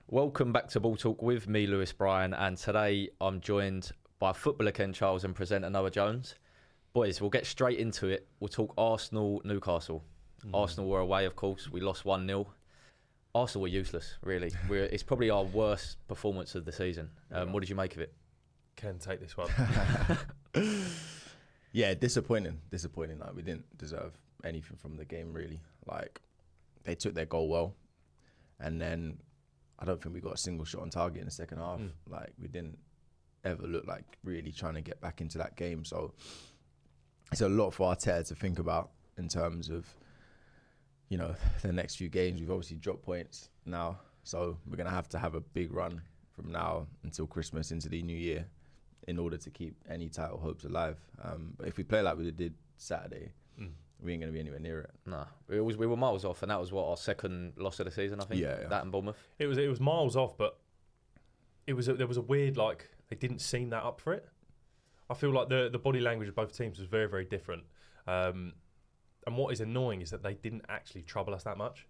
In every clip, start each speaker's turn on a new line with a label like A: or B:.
A: Welcome back to Ball Talk with me, Lewis Bryon, and today I'm joined by footballer Ken Charles and presenter Noah Jones. Boys, we'll get straight into it. We'll talk Arsenal, Newcastle. Arsenal were away, of course. We lost 1-0. Arsenal were useless, really. It's probably our worst performance of the season. What did you make of it?
B: Ken, take this one.
C: Yeah, disappointing. Like, we didn't deserve anything from the game, really. Like, they took their goal well, and then I don't think we got a single shot on target in the second half. Like, we didn't ever look like really trying to get back into that game. So it's a lot for Arteta to think about in terms of, you know, the next few games. We've obviously dropped points now, so we're going to have a big run from now until Christmas into the new year in order to keep any title hopes alive. But if we play like we did Saturday, we ain't going to be anywhere near it.
A: No, we were miles off, and that was our second loss of the season, I think.
C: Yeah.
A: That and Bournemouth.
B: It was miles off, but there was a weird, like, they didn't seem that up for it. I feel like the body language of both teams was very, very different. And what is annoying is that they didn't actually trouble us that much,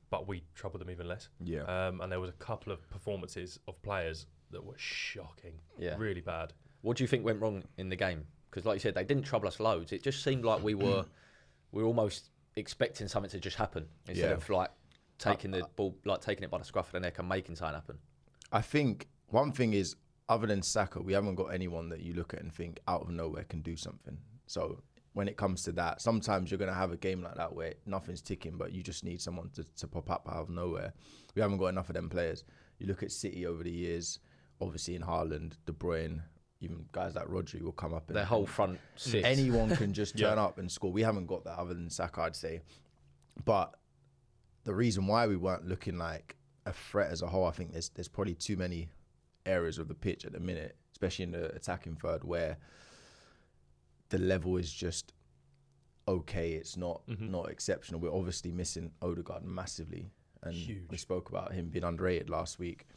B: but we troubled them even less.
C: Yeah.
B: And there was a couple of performances of players that were shocking, really bad.
A: What do you think went wrong in the game? Because, like you said, they didn't trouble us loads. It just seemed like we were almost expecting something to just happen instead of like taking the ball, like taking it by the scruff of the neck and making something happen.
C: I think one thing is, other than Saka, we haven't got anyone that you look at and think out of nowhere can do something. So when it comes to that, sometimes you're going to have a game like that where nothing's ticking, but you just need someone to pop up out of nowhere. We haven't got enough of them players. You look at City over the years, obviously in Haaland, De Bruyne, even guys like Rodri will come up.
A: Their whole front six.
C: Anyone can just turn up and score. We haven't got that other than Saka, I'd say. But the reason why we weren't looking like a threat as a whole, I think there's probably too many areas of the pitch at the minute, especially in the attacking third, where the level is just okay. It's not exceptional. We're obviously missing Odegaard massively, and we spoke about him being underrated last week.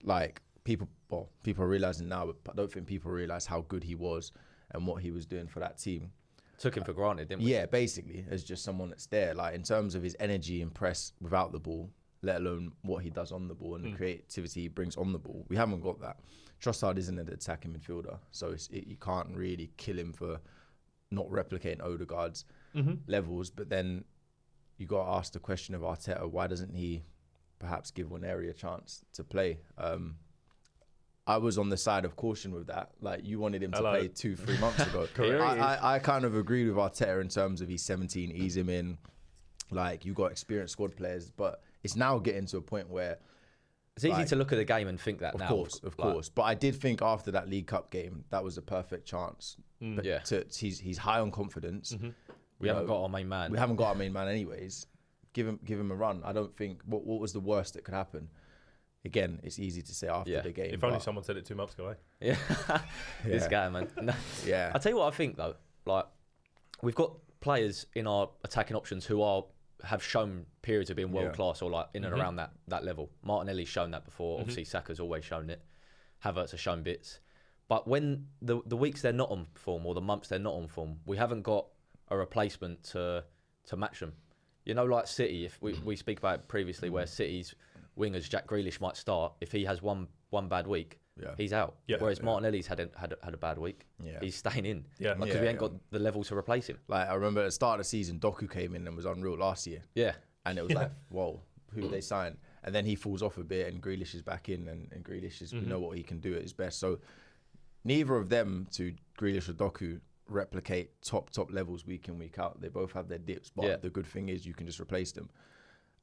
C: Like, people are realising now, but I don't think people realise how good he was and what he was doing for that team.
A: Took him for granted, didn't we?
C: Yeah, basically, as just someone that's there. Like, in terms of his energy and press without the ball, let alone what he does on the ball and the creativity he brings on the ball, we haven't got that. Trossard isn't an attacking midfielder, so you can't really kill him for not replicating Odegaard's levels. But then you got to ask the question of Arteta, why doesn't he perhaps give Nwaneri a chance to play? I was on the side of caution with that. Like, you wanted him to play 2-3 months ago. I kind of agreed with Arteta in terms of he's 17, ease him in. Like, you got experienced squad players, but it's now getting to a point where
A: it's easy to look at the game and think that
C: of
A: now.
C: Of course. But I did think after that League Cup game, that was a perfect chance. He's high on confidence.
A: We haven't got our main man.
C: We haven't got our main man anyways. Give him a run. I don't think what was the worst that could happen. Again, it's easy to say after the game.
B: If only someone said it 2 months ago,
A: eh? This guy, man. No.
C: Yeah.
A: I'll tell you what I think, though. Like, we've got players in our attacking options who have shown periods of being world class or like in and around that level. Martinelli's shown that before. Obviously, Saka's always shown it. Havertz has shown bits. But when the weeks they're not on form or the months they're not on form, we haven't got a replacement to match them. You know, like City, if we speak about it previously, where City's wingers, Jack Grealish might start. If he has one bad week, he's out. Whereas Martinelli's had a bad week. He's staying in. Because we ain't got the level to replace him.
C: Like, I remember at the start of the season, Doku came in and was unreal last year.
A: Yeah.
C: And it was like, whoa, who did they sign? And then he falls off a bit and Grealish is back in and Grealish is, we know what he can do at his best. So neither of them, to Grealish or Doku, replicate top levels week in, week out. They both have their dips, but the good thing is you can just replace them.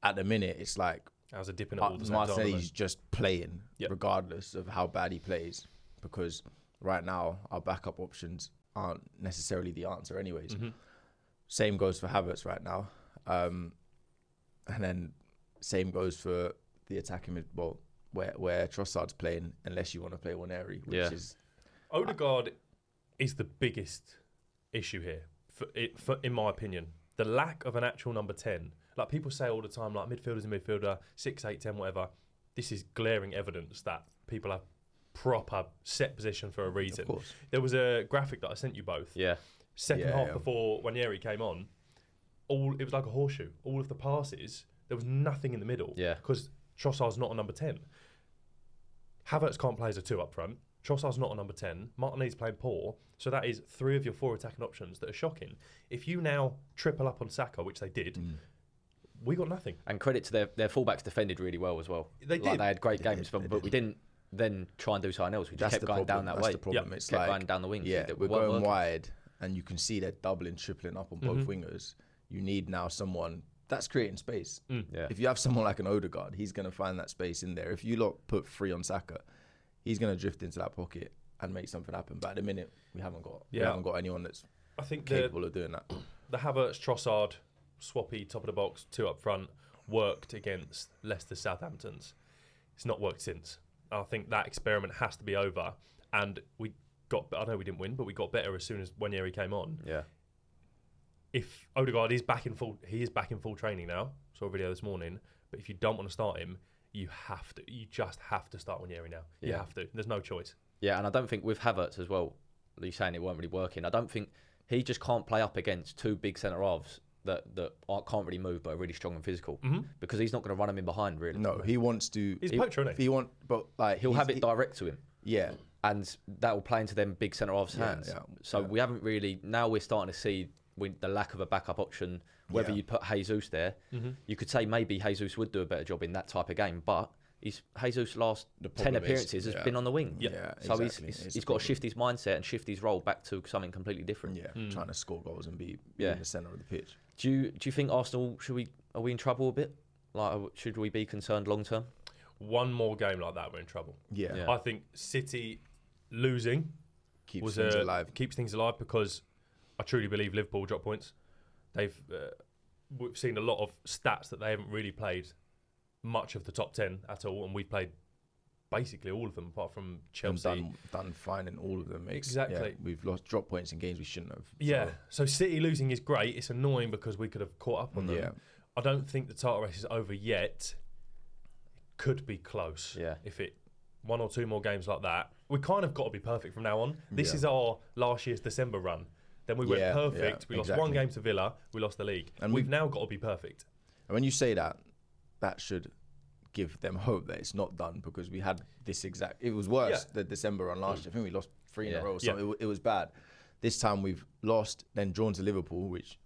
C: At the minute, it's like,
B: I was a dipping at all the same
C: Martinelli's just playing, regardless of how bad he plays, because right now our backup options aren't necessarily the answer anyways. Same goes for Havertz right now. And then same goes for the attacking mid, where Trossard's playing, unless you want to play Nwaneri, which is...
B: Odegaard is the biggest issue here, in my opinion. The lack of an actual number 10. Like, people say all the time, like, midfielder's a midfielder, 6, 8, 10, whatever. This is glaring evidence that people have proper set position for a reason.
C: Of course.
B: There was a graphic that I sent you both. Second half before Nwaneri came on, it was like a horseshoe. All of the passes, there was nothing in the middle.
A: Yeah.
B: Because Trossard's not a number 10. Havertz can't play as a 2 up front. Trossard's not a number 10. Martinelli's playing poor. So that is 3 of your 4 attacking options that are shocking. If you now triple up on Saka, which they did, we got nothing.
A: And credit to their fullbacks defended really well as well.
B: They did.
A: They had great games, but we didn't then try and do something else. We just kept going down that way.
C: That's the problem. It's
A: kept
C: like,
A: going down the wings.
C: Yeah, we're going wide, and you can see they're doubling, tripling up on both wingers. You need now someone that's creating space.
A: Yeah.
C: If you have someone like an Odegaard, he's going to find that space in there. If you put 3 on Saka, he's going to drift into that pocket and make something happen. But at the minute, we haven't got anyone that's capable of doing that.
B: The Havertz, Trossard, swappy, top of the box, 2 up front, worked against Leicester Southamptons. It's not worked since. I think that experiment has to be over. And I know we didn't win, but we got better as soon as Wanyeri came on.
A: Yeah.
B: If Odegaard is back in full training now. Saw a video this morning. But if you don't want to start him, you just have to start Wanyeri now. You have to. There's no choice.
A: Yeah, and I don't think with Havertz as well, you're saying it weren't really working. I don't think he just can't play up against 2 big centre halves that can't really move but are really strong and physical, because he's not going to run him in behind really.
C: No, he wants to.
B: He's poacher, isn't he?
A: He'll have it direct to him.
C: Yeah,
A: and that will play into them big centre halves' hands.
C: Yeah,
A: so we haven't really. Now we're starting to see the lack of a backup option. Whether you put Jesus there, you could say maybe Jesus would do a better job in that type of game, but Jesus' last 10 appearances has been on the wing.
C: Yeah,
A: so
C: exactly.
A: he's got to shift his mindset and shift his role back to something completely different.
C: Yeah, trying to score goals and be in the centre of the pitch.
A: Do you think Arsenal are we in trouble a bit? Like, should we be concerned long term?
B: One more game like that, we're in trouble.
C: Yeah.
B: I think City losing
C: keeps things alive.
B: Keeps things alive, because I truly believe Liverpool drop points. We've seen a lot of stats that they haven't really played much of the top 10 at all, and we've played basically all of them apart from Chelsea.
C: And done fine in all of them.
B: Exactly.
C: Yeah, we've lost drop points in games we shouldn't have.
B: Yeah. So City losing is great. It's annoying because we could have caught up on them.
C: Yeah.
B: I don't think the title race is over yet. It could be close.
A: Yeah.
B: If it 1 or 2 more games like that, we kind of got to be perfect from now on. This is our last year's December run. Then we went perfect. We lost 1 game to Villa. We lost the league. And we've now got to be perfect.
C: And when you say that, that should give them hope that it's not done, because we had this exact. It was worse the December run last year. I think we lost 3 in a row, so it was bad. This time we've lost, then drawn to Liverpool, which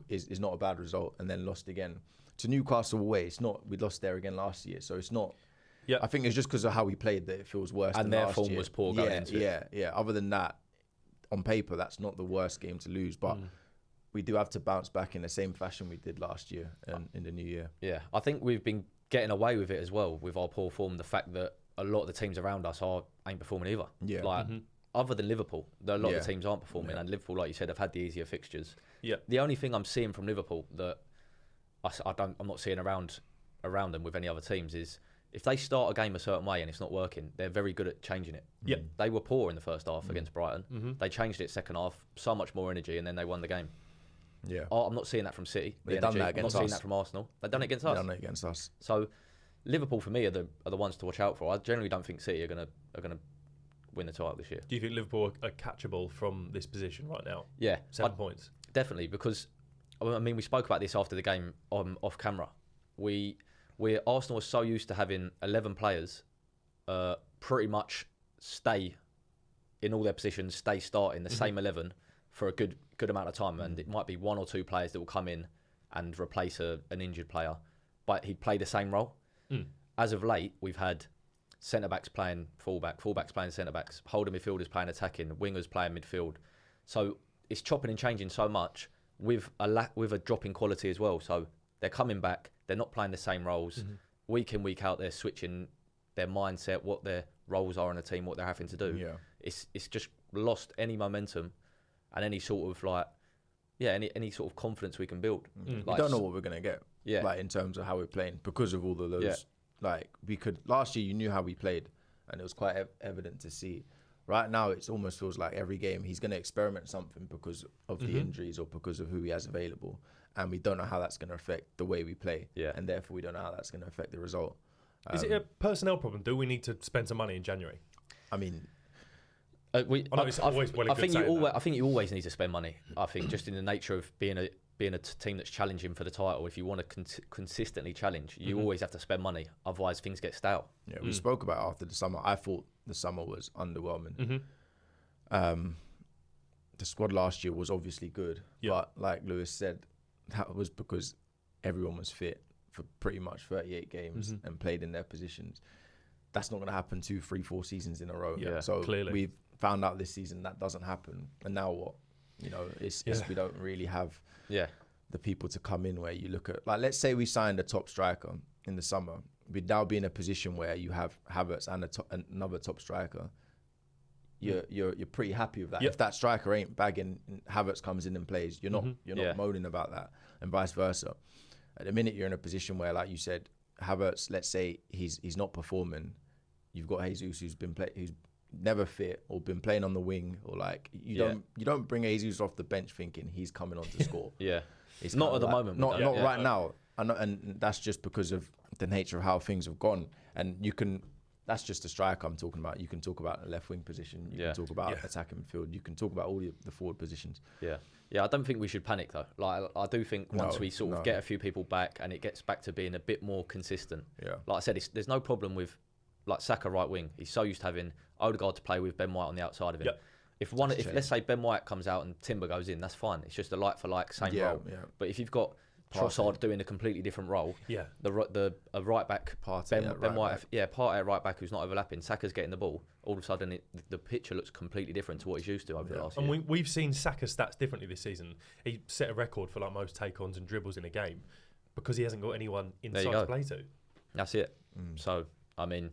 C: is not a bad result, and then lost again to Newcastle away. It's not. We lost there again last year, so it's not. Yeah, I think it's just because of how we played that it feels worse.
A: And
C: than
A: their
C: last
A: form
C: year.
A: was poor going into it.
C: Yeah. Other than that, on paper, that's not the worst game to lose, but we do have to bounce back in the same fashion we did last year and in the new year.
A: Yeah, I think we've been getting away with it as well with our poor form. The fact that a lot of the teams around us ain't performing either. Yeah. Like, other than Liverpool, a lot of the teams aren't performing, and Liverpool, like you said, have had the easier fixtures. Yeah. The only thing I'm seeing from Liverpool that I'm not seeing around them with any other teams is if they start a game a certain way and it's not working, they're very good at changing it. Yeah. They were poor in the first half against Brighton. They changed it second half, so much more energy, and then they won the game. Yeah. I'm not seeing that from City.
C: They've done that against us.
A: I'm not seeing that from Arsenal. They've done it against us.
C: They've done it against us.
A: So Liverpool for me are the ones to watch out for. I generally don't think City are gonna win the title this year.
B: Do you think Liverpool are catchable from this position right now?
A: Yeah.
B: 7 points.
A: Definitely, because I mean we spoke about this after the game off camera. Arsenal are so used to having 11 players pretty much stay in all their positions, stay starting the same 11 for a good amount of time, and it might be 1 or 2 players that will come in and replace an injured player, but he'd play the same role. As of late, we've had centre-backs playing full-backs playing centre-backs, holding midfielders playing attacking, wingers playing midfield. So it's chopping and changing so much with a drop in quality as well. So they're coming back, they're not playing the same roles. Week in, week out, they're switching their mindset, what their roles are in a team, what they're having to do. Yeah. It's just lost any momentum and any sort of any sort of confidence we can build.
C: We don't know what we're gonna get. Yeah. Like in terms of how we're playing because of all of those. Yeah. Like last year you knew how we played, and it was quite evident to see. Right now it almost feels like every game he's gonna experiment something because of the injuries or because of who he has available, and we don't know how that's gonna affect the way we play. Yeah. And therefore we don't know how that's gonna affect the result.
B: Is it a personnel problem? Do we need to spend some money in January?
C: I mean.
B: I think you
A: always need to spend money. I think just in the nature of being being a team that's challenging for the title, if you want to consistently challenge, you always have to spend money. Otherwise, things get stale.
C: Yeah, we spoke about it after the summer. I thought the summer was underwhelming. The squad last year was obviously good, but like Lewis said, that was because everyone was fit for pretty much 38 games and played in their positions. That's not going to happen 2, 3, 4 seasons in a row.
A: Yeah,
C: so
B: clearly.
C: we've found out this season that doesn't happen. And now what? You know, it's we don't really have the people to come in where you look at, like, let's say we signed a top striker in the summer. We'd now be in a position where you have Havertz and another top striker. You're pretty happy with that. If that striker ain't bagging, Havertz comes in and plays, you're not moaning about that, and vice versa. At the minute you're in a position where, like you said, Havertz, let's say he's not performing. You've got Jesus who's never fit or been playing on the wing, or like you don't bring Jesus off the bench thinking he's coming on to score.
A: It's not at the moment.
C: Not right now. And that's just because of the nature of how things have gone. And that's just the striker I'm talking about. You can talk about a left wing position. You can talk about attacking midfield. You can talk about all the forward positions. Yeah, I don't think we should panic though. Like, I do think once we sort of get a few people back and it gets back to being a bit more consistent. Like I said, there's no problem with like Saka right wing. He's so used to having Odegaard to play with, Ben White on the outside of him. If let's say Ben White comes out and Timber goes in, that's fine. It's just a like for like same role. But if you've got Trossard doing a completely different role, the right back Ben White, Partey at right back who's not overlapping, Saka's getting the ball. All of a sudden, the picture looks completely different to what he's used to over the last year.
B: And we've seen Saka stats differently this season. He set a record for like most take-ons and dribbles in a game because he hasn't got anyone inside to play to.
A: That's it. So I mean,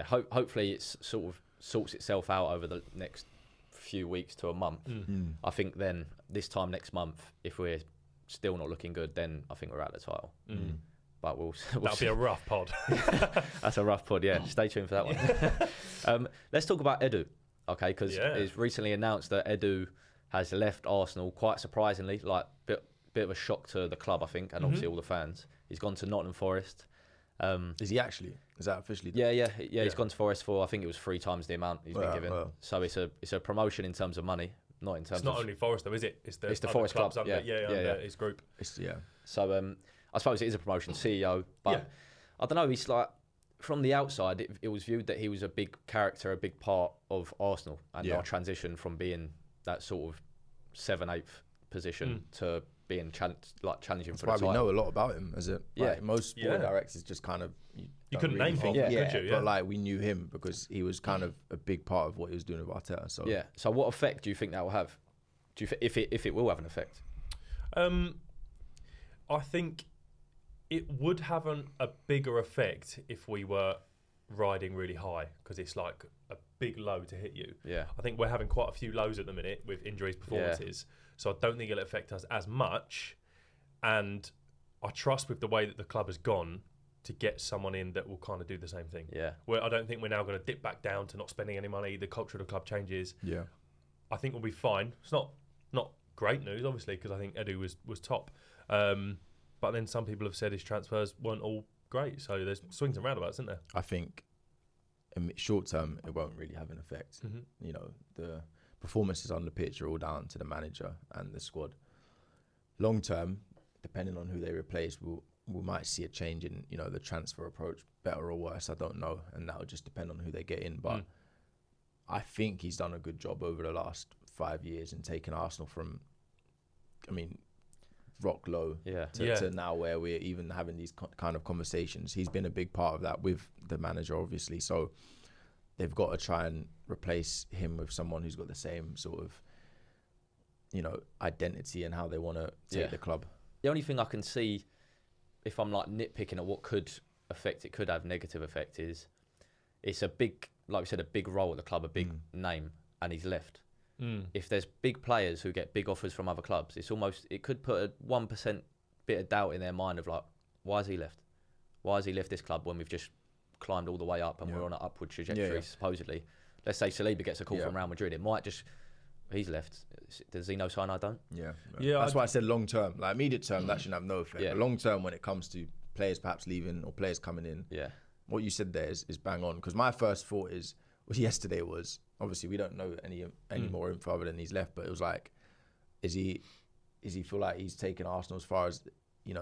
A: hopefully it's sort of sorts itself out over the next few weeks to a month. I think then this time next month, if we're still not looking good, then I think we're out of the title. But we'll
B: that'll be a rough pod.
A: That's a rough pod. Stay tuned for that one. Let's talk about Edu, okay? Because it's recently announced that Edu has left Arsenal, quite surprisingly, like bit of a shock to the club, I think, and obviously all the fans. He's gone to Nottingham Forest.
C: Is he actually? Is that officially?
A: Yeah. He's gone to Forest for, I think it was 3 times the amount he's been given. So it's a promotion in terms of money, not in terms.
B: It's not only Forest though, is it? It's the
A: Forest club.
B: Under his group.
A: So I suppose it is a promotion, CEO, but I don't know. He's like, from the outside, it was viewed that he was a big character, a big part of Arsenal, and our transition from being that sort of 7th, 8th position to being challenging for the title.
C: We know a lot about him, as most sport directors just kind of
B: you couldn't name things, could you?
C: But like we knew him because he was kind of a big part of what he was doing with Arteta. So
A: So what effect do you think that will have? Do you if it will have an effect?
B: I think it would have a bigger effect if we were riding really high, because it's like a big low to hit you. I think we're having quite a few lows at the minute with injuries, performances. So I don't think it'll affect us as much. And I trust with the way that the club has gone to get someone in that will kind of do the same thing. Where I don't think we're now going to dip back down to not spending any money. The culture of the club changes. I think we'll be fine. It's not great news, obviously, because I think Edu was top. But then some people have said his transfers weren't all great. So there's swings and roundabouts, isn't there?
C: I think short term, it won't really have an effect. You know, the performances on the pitch are all down to the manager and the squad. Long term, depending on who they replace, we might see a change in, you know, the transfer approach, better or worse, I don't know, and that'll just depend on who they get in. But I think he's done a good job over the last 5 years in taking Arsenal from, rock low to now where we're even having these kind of conversations. He's been a big part of that with the manager, obviously. So they've got to try and replace him with someone who's got the same sort of, you know, identity and how they want to take the club.
A: The only thing I can see, if I'm like nitpicking at what could have negative effect, is it's a big, like we said, a big role at the club, a big name, and he's left. If there's big players who get big offers from other clubs, it could put a 1% bit of doubt in their mind of like, why has he left? Why has he left this club when we've just climbed all the way up and we're on an upward trajectory, supposedly? Let's say Saliba gets a call from Real Madrid, it might just, he's left. Does he know sign I don't?
C: That's why I said long term. Like immediate term, that shouldn't have no effect. But long term, when it comes to players perhaps leaving or players coming in, what you said there is bang on. Because my first thought yesterday was, obviously we don't know any more info other than he's left, but it was like, is he is he feel like he's taken Arsenal as far as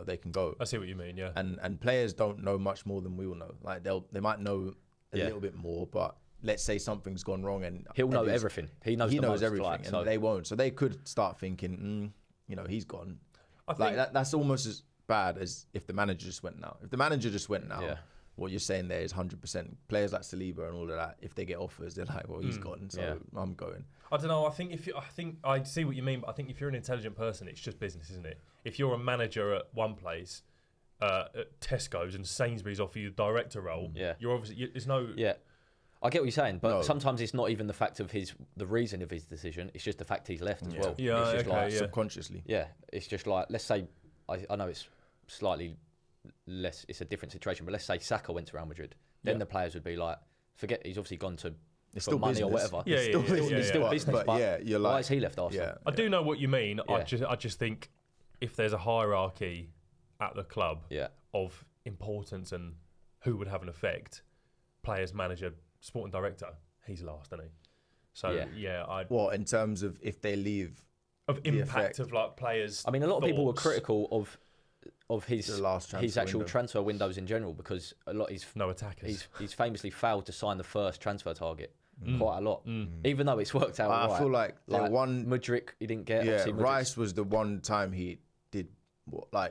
C: they can go.
B: I see what you mean. Yeah.
C: And players don't know much more than we will know. Like they might know a little bit more, but let's say something's gone wrong and
A: he'll know everything. He knows
C: everything,
A: like,
C: and they won't. So they could start thinking, he's gone. I think that's almost as bad as if the manager just went now. If the manager just went now, what you're saying there is 100%. Players like Saliba and all of that, if they get offers, they're like, well, he's gone, so I'm going.
B: I don't know. I think I see what you mean, but I think if you're an intelligent person, it's just business, isn't it? If you're a manager at one place, at Tesco's, and Sainsbury's offer you the director role, you're obviously there's no.
A: Yeah, I get what you're saying, but sometimes it's not even the fact of the reason of his decision. It's just the fact he's left as well.
B: Yeah,
A: it's just
C: subconsciously.
A: Yeah, it's just like, let's say, I know it's slightly less. It's a different situation, but let's say Saka went to Real Madrid, then the players would be like, forget. He's obviously gone to. It's still money business. Or whatever.
B: Yeah,
A: it's still business. But
C: you're like,
A: why has he left Arsenal?
C: Yeah,
B: I do know what you mean. I just think if there's a hierarchy at the club of importance and who would have an effect, players, manager, sporting director, he's last, isn't he? So
C: What in terms of if they leave
B: of impact of like players?
A: I mean, a lot of people were critical of his actual
C: window.
A: transfer windows in general because a lot he's
B: no attackers.
A: He's famously failed to sign the first transfer target. Quite a lot, even though it's worked out.
C: I feel like one
A: Mudryk he didn't get.
C: Yeah, Rice was the one time he did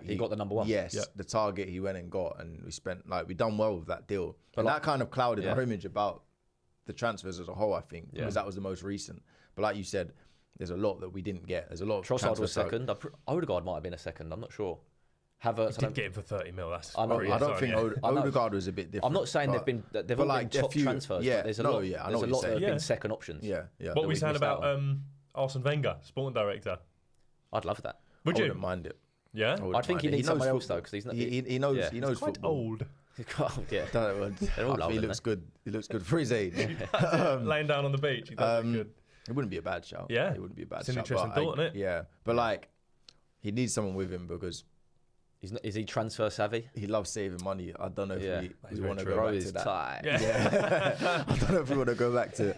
A: he got the number one.
C: Yes, the target he went and got, and we done well with that deal. But that kind of clouded our image about the transfers as a whole. I think because that was the most recent. But like you said, there's a lot that we didn't get. There's a lot.
A: Trossard was second. Odegaard might have been a second. I'm not sure.
B: Havertz did get him for 30 mil. That's
C: I don't think Odegaard was a bit different.
A: I'm not saying they've all been top transfers.
C: Yeah,
A: but there's a lot.
C: There's
A: a lot that have been second options.
C: Yeah.
B: What were we saying about Arsene Wenger, sporting director?
A: I'd love that.
B: Would you?
C: I wouldn't mind it.
B: Yeah,
A: I think he needs someone else though because he's not.
C: He knows. He knows
B: quite
C: football.
B: old.
A: Yeah,
C: they're all old. He looks good. He looks good for his age.
B: Laying down on the beach, he does look good.
C: It wouldn't be a bad shout.
B: Yeah,
C: it wouldn't be a bad shout.
B: It's an interesting thought, isn't it?
C: Yeah, but like, he needs someone with him because.
A: Is he transfer savvy?
C: He loves saving money. I don't know if we want to go back to that.
A: Tight.
C: Yeah. I don't know if we want to go back to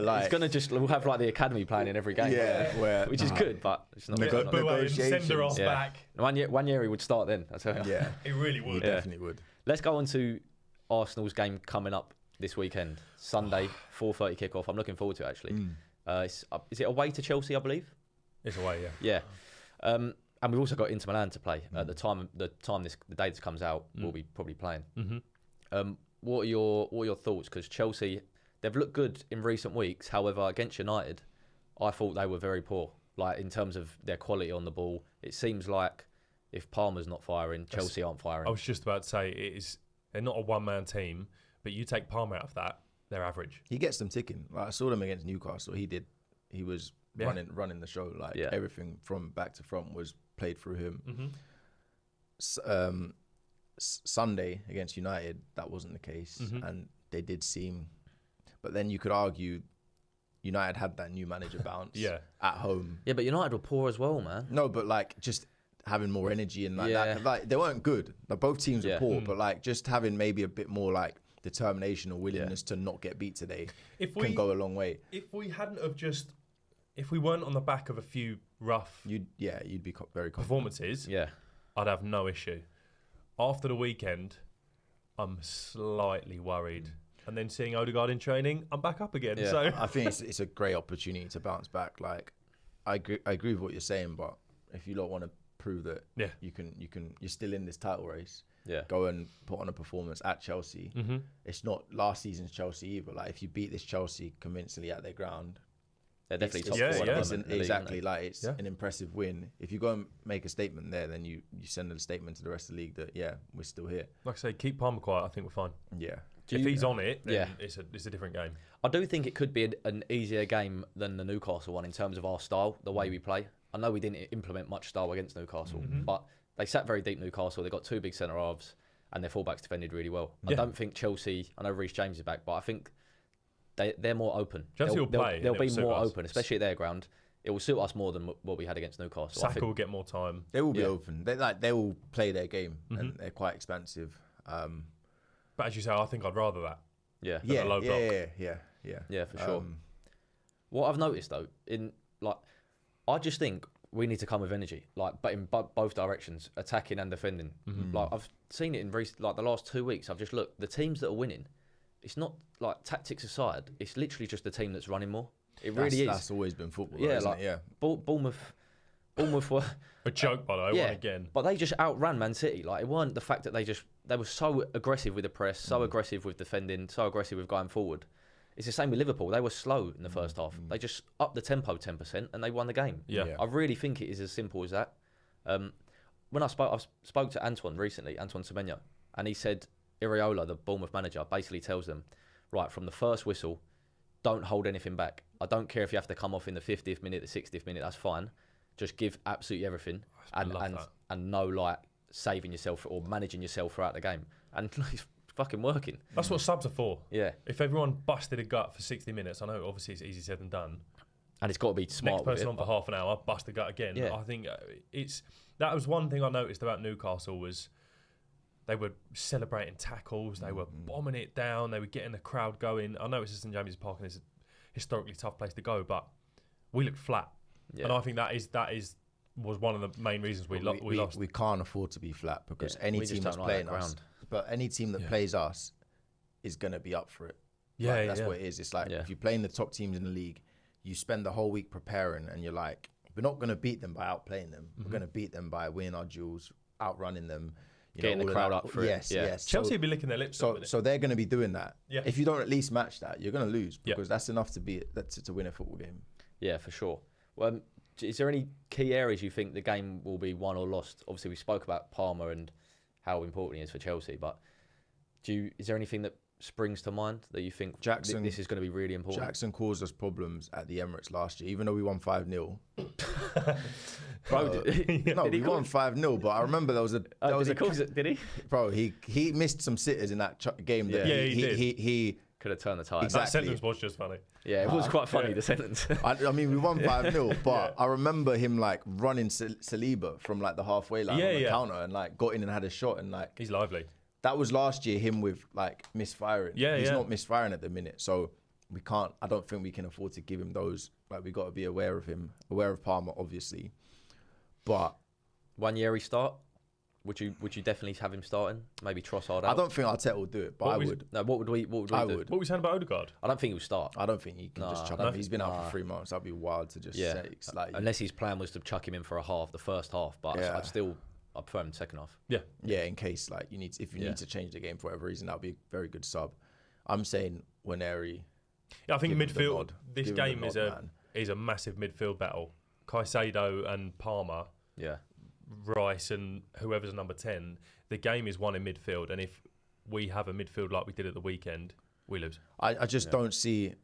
C: like.
A: He's gonna we'll have like the academy playing in every game.
C: Yeah,
A: which is good, but it's not.
B: Send her off back.
A: One year he would start then. I tell you.
C: Yeah,
B: he really would.
C: He definitely would.
A: Let's go on to Arsenal's game coming up this weekend, Sunday, 4:30 kickoff. I'm looking forward to it actually. Is it away to Chelsea? I believe.
B: It's away.
A: Yeah. And we've also got Inter Milan to play at the day this comes out. We'll be probably playing. What are your thoughts? Because Chelsea, they've looked good in recent weeks. However, against United, I thought they were very poor. Like in terms of their quality on the ball, it seems like if Palmer's not firing, Chelsea aren't firing.
B: I was just about to say they're not a one-man team, but you take Palmer out of that, they're average.
C: He gets them ticking. Like, I saw them against Newcastle. He was running the show. Like everything from back to front was played through him. Sunday against United, that wasn't the case, and they did seem. But then you could argue United had that new manager bounce at home.
A: Yeah, but United were poor as well, man.
C: No, but like just having more energy and that. Like they weren't good. Like both teams were poor, but like just having maybe a bit more like determination or willingness to not get beat today can go a long way.
B: If we hadn't have if we weren't on the back of a few rough
C: you'd be very confident.
B: performances, I'd have no issue. After the weekend, I'm slightly worried. And then seeing Odegaard in training, I'm back up again. So
C: I think it's a great opportunity to bounce back. Like I agree with what you're saying, but if you don't want to prove that you're still in this title race, go and put on a performance at Chelsea. It's not last season's Chelsea either. Like if you beat this Chelsea convincingly at their ground,
A: they're definitely top four.
C: Exactly, like it's an impressive win. If you go and make a statement there, then you send a statement to the rest of the league that we're still here.
B: Like I say, keep Palmer quiet. I think we're fine.
C: Yeah.
B: If he's on it, then it's a different game.
A: I do think it could be an easier game than the Newcastle one in terms of our style, the way we play. I know we didn't implement much style against Newcastle, but they sat very deep Newcastle. They got two big centre halves, and their fullbacks defended really well. I don't think Chelsea. I know Reece James is back, but I think they're more open.
B: Chelsea will play.
A: They'll be more open, especially at their ground. It will suit us more than what we had against Newcastle.
B: Saka will get more time.
C: They will be open. They will play their game, and they're quite expansive.
B: But as you say, I think I'd rather that.
C: Yeah,
B: low block.
A: Yeah, for sure. What I've noticed though, I just think we need to come with energy, like, but in both directions, attacking and defending. Like I've seen it in like the last 2 weeks. I've just looked, the teams that are winning, it's not like tactics aside. It's literally just the team that's running more. Really is.
C: That's always been football.
A: Yeah,
C: isn't
A: like
C: it? Yeah.
A: Bournemouth were
B: A joke, by the way.
A: yeah,
B: One again.
A: but they just outran Man City. Like, it weren't the fact that they were so aggressive with the press, so aggressive with defending, so aggressive with going forward. It's the same with Liverpool. They were slow in the first half. They just upped the tempo 10% and they won the game.
B: Yeah.
A: I really think it is as simple as that. When I spoke to Antoine recently, Antoine Semenyo, and he said Iraola, the Bournemouth manager, basically tells them, right, from the first whistle, don't hold anything back. I don't care if you have to come off in the 50th minute, the 60th minute, that's fine. Just give absolutely everything and no like saving yourself or managing yourself throughout the game. And it's fucking working.
B: That's what subs are for.
A: Yeah.
B: If everyone busted a gut for 60 minutes, I know obviously it's easy said than done.
A: And it's got to be smart.
B: Next person on for half an hour, bust a gut again.
A: Yeah.
B: I think that was one thing I noticed about Newcastle was they were celebrating tackles, they were bombing it down, they were getting the crowd going. I know it's St James's Park and it's a historically tough place to go, but we looked flat. Yeah. And I think that was one of the main reasons we lost.
C: We can't afford to be flat because any team that's playing us, but any team that plays us is going to be up for it.
B: Yeah,
C: like, that's what it is. It's like if you're playing the top teams in the league, you spend the whole week preparing and you're like, we're not going to beat them by outplaying them. We're going to beat them by winning our duels, outrunning them.
A: Getting the crowd up for it.
C: Yes.
B: Chelsea will be licking their lips.
C: So they're going to be doing that.
B: Yeah.
C: If you don't at least match that, you're going to lose because that's enough to win a football game.
A: Yeah, for sure. Well, is there any key areas you think the game will be won or lost? Obviously, we spoke about Palmer and how important he is for Chelsea, but is there anything that springs to mind that you think this is going to be really important?
C: Jackson caused us problems at the Emirates last year, even though we won 5-0.
A: Bro,
C: we won 5-0, but I remember there was a...
A: Did he?
C: Bro, he missed some sitters in that game.
B: Yeah, he did.
C: He
A: could have turned the tide.
C: Exactly.
B: That sentence was just funny.
A: Yeah, it was quite funny, the sentence.
C: I mean, we won 5-0, but I remember him like running Saliba from like the halfway line on the counter and like got in and had a shot and like...
B: He's lively.
C: That was last year, him with like misfiring. He's not misfiring at the minute, so we can't. I don't think we can afford to give him those. Like, we got to be aware of him, aware of Palmer, obviously. But
A: 1 year start. Would you definitely have him starting? Maybe Trossard out?
C: I don't think Arteta will do it, but I would.
A: No, what would we do?
B: What were we saying about Odegaard?
A: I don't think he would start.
C: I don't think he can just chuck him. He's been out for 3 months. That'd be wild to just say. Like,
A: unless his plan was to chuck him in for the first half. But I'd prefer him second half.
C: Yeah. In case like if you need to change the game for whatever reason, that'd be a very good sub. I'm saying Waneri.
B: Yeah, I think midfield. This game is a massive midfield battle. Caicedo and Palmer.
A: Yeah.
B: Rice and whoever's number 10. The game is won in midfield, and if we have a midfield like we did at the weekend, we lose.
C: I just don't see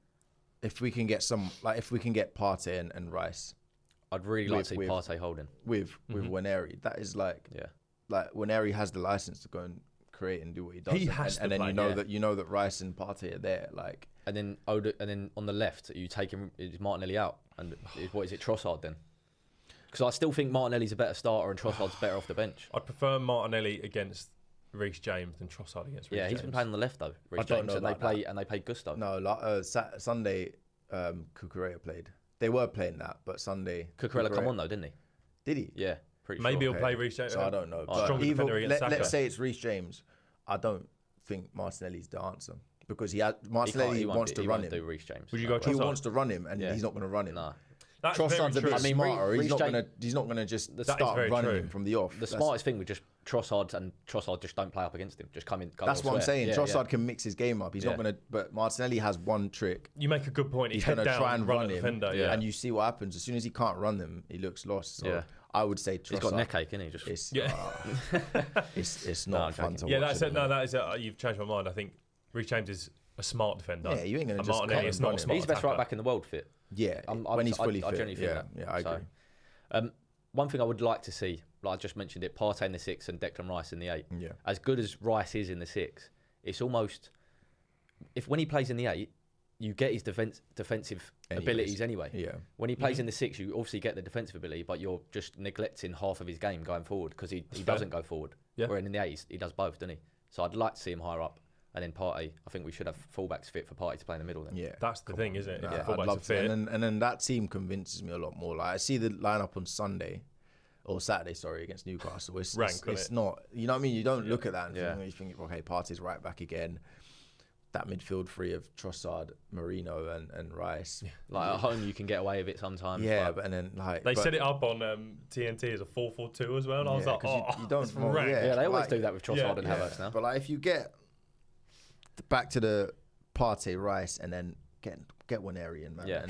C: if we can get if we can get Partey and Rice.
A: I'd really like to see Partey holding
C: with Waneri. That is like Waneri has the license to go and create and do what he does.
B: He has to,
C: and then you know that Rice and Partey are there. Like,
A: and then on the left, you take him. Is Martinelli out? And what is it, Trossard then? Because I still think Martinelli's a better starter and Trossard's better off the bench.
B: I'd prefer Martinelli against Reece James than Trossard against Reece James.
A: Yeah, he's been playing on the left though. Reece James, and they played Gusto.
C: No, Sunday, Cucurella played. They were playing that, but Sunday...
A: Cucurella come on though, didn't he?
C: Did he?
A: Yeah, pretty
B: Maybe
A: sure.
B: he'll play Reece James.
C: So I don't know.
B: Stronger defender against Saka.
C: Let's say it's Reece James. I don't think Martinelli's the answer because Martinelli wants to run him.
A: Do Reece James.
B: Would you go Trossard?
C: He wants to run him, and he's not going to run him.
A: No.
C: Trossard's a bit smarter. He's not going to just start running him from the off.
A: The smartest thing with just Trossard just don't play up against him. Just come in.
C: That's what I'm saying. Trossard can mix his game up. He's not going to. But Martinelli has one trick.
B: You make a good point.
C: He's going to try and run him,
B: defender,
C: and you see what happens. As soon as he can't run them, he looks lost. So I would say Trossard.
A: He's got neck ache, isn't he?
C: It's not fun to watch.
B: Yeah, that's it. No, that is it. You've changed my mind. I think Reece James is a smart defender.
C: Yeah, you ain't going to just
B: Martinelli is not a smart
A: He's the best right back in the world fit.
C: Yeah, when he's fully fit.
A: I genuinely think that.
C: Yeah, I agree.
A: One thing I would like to see, like I just mentioned it, Partey in the 6 and Declan Rice in the 8.
C: Yeah.
A: As good as Rice is in the 6, it's almost... When he plays in the 8, you get his defensive abilities anyway.
C: Yeah.
A: When he plays in the 6, you obviously get the defensive ability, but you're just neglecting half of his game going forward because he doesn't go forward.
B: Yeah.
A: Where in the 8, he does both, doesn't he? So I'd like to see him higher up. and then Partey. I think we should have fullbacks fit for Partey to play in the middle. Then.
C: Yeah,
B: That's the thing, isn't it?
C: Nah,
B: If the
C: I'd
B: fullbacks
C: love
B: are
C: to.
B: fit.
C: And then that team convinces me a lot more. Like I see the lineup on Sunday. Or Saturday, sorry, against Newcastle. It's not, you know what I mean? You don't look at that and you think, okay, Partey's right back again. That midfield three of Trossard, Marino, and Rice.
A: Like at home, you can get away with it sometimes.
C: Yeah, but and then like
B: they set it up on TNT as a 4-4-2 as well, and I was like,
C: you don't.
B: it's
C: Well,
B: wrecked.
A: they always do that with Trossard and Havertz now.
C: But like, if you get back to the Partey, Rice, and then get Waneri in, man.
A: Yeah.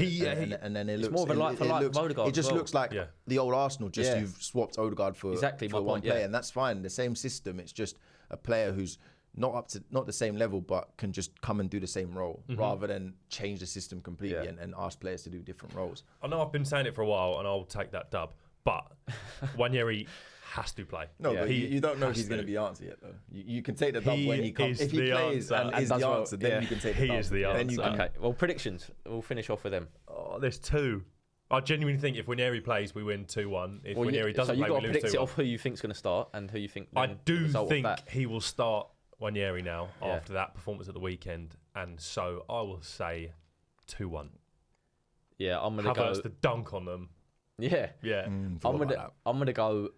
C: And then it looks
A: more of a like-for-like with Odegaard
C: It just
A: as well.
C: looks like the old Arsenal. Just you've swapped Odegaard for one player, and that's fine. The same system. It's just a player who's not the same level, but can just come and do the same role rather than change the system completely and ask players to do different roles.
B: I know I've been saying it for a while, and I'll take that dub, but Waneri has to play.
C: No, but you don't know if he's going to be answered yet, though. You can take the dub when he comes. If he plays and is the answer, then you can take the dub.
B: He is the answer.
A: Okay, well, predictions. We'll finish off with them.
B: Oh, there's two. I genuinely think if Waneri plays, we win 2-1. If Waneri doesn't play, we lose 2-1. So you've got to predict it off who you think's going to start and who you think. I do think he will start Waneri now after that performance at the weekend, and so I will say 2-1.
A: Yeah, I'm going to go.
B: Havertz to dunk on them.
A: Yeah,
B: yeah.
A: I'm gonna go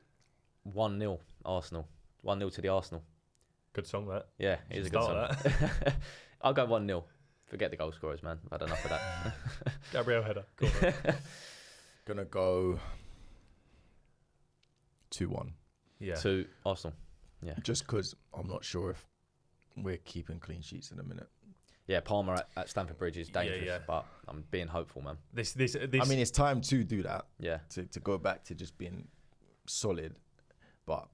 A: 1-0 Arsenal. 1-0 to the Arsenal.
B: Good song that.
A: Yeah, it is a good song. I'll go 1-0. Forget the goal scorers, man. I've had enough of that.
B: Gabriel header. Go on.
C: Gonna go 2-1.
B: Yeah.
A: To Arsenal. Yeah.
C: Just because I'm not sure if we're keeping clean sheets in a minute.
A: Yeah, Palmer at Stamford Bridge is dangerous, but I'm being hopeful, man.
B: This.
C: I mean, it's time to do that.
A: Yeah.
C: To go back to just being solid, but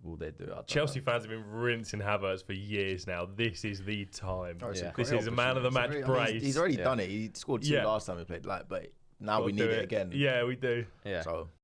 C: will they do it?
B: Chelsea fans have been rinsing Havertz for years now. This is the time. This is a man of the match brace.
C: He's already done it. He scored 2 last time we played, but now we need it again.
B: Yeah, we do.
A: Yeah.
C: So